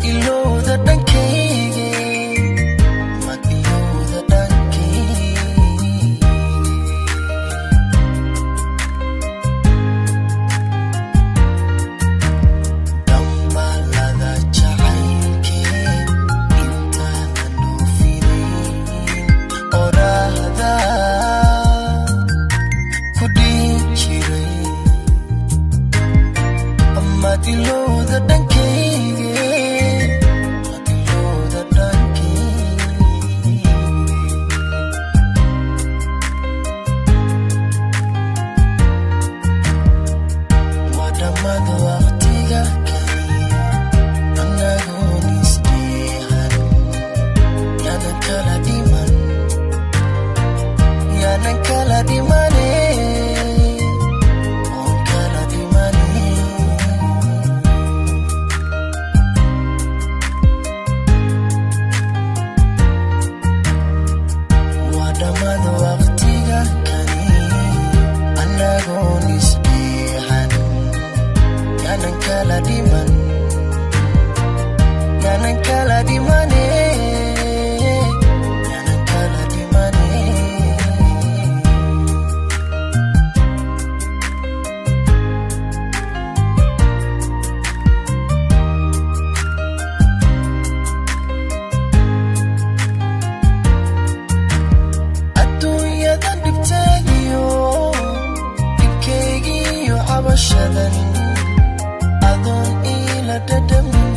ilowda dhankayga, maad ilowda dhankayga. Dhambalada jacaylkee intaanan dhoofinin oraahda ku dhihi jiray, maad ilowda dhankayga, maad ilowda dhankayga. Waa dhammaad waqtiga kaliya annagoon isdheehan, yaanan kala dhiman, yaanan kala dhimane, oon kala dhimane. Waa dhammaad waqtiga kaliya annagoon isdheehan, yaanan kala dhiman, yaanan kala dhimane, yaanan kala dhimane. Adduunyada dhibteediyo dhibkaygiyo cabashadan adoon ila dhadhamin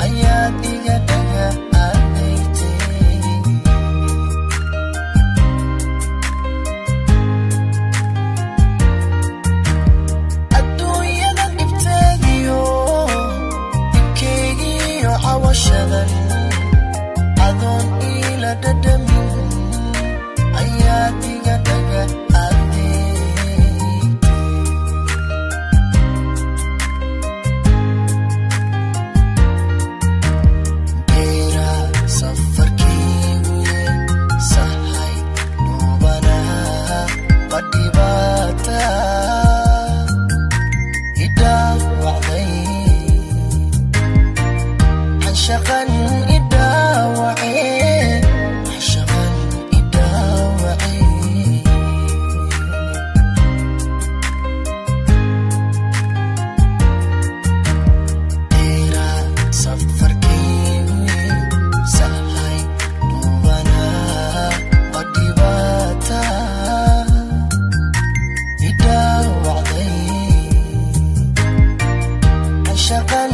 ayaad iga dhaga adeegtay. Adduunyada dhibteediyo dhibkaygiyo cabashadan adoon ila dhadhamin ayaad iga dhaga adeegtay. Beera safarkaygu sahay dhuubanaha ma dhibaata i dhaawacday, xanshaqan i dhaawacay, xanshaqan i dhaawacay. Beera safarkaygu sahay dhuubanaha ma dhibaata i dhaawacday, xanshaqan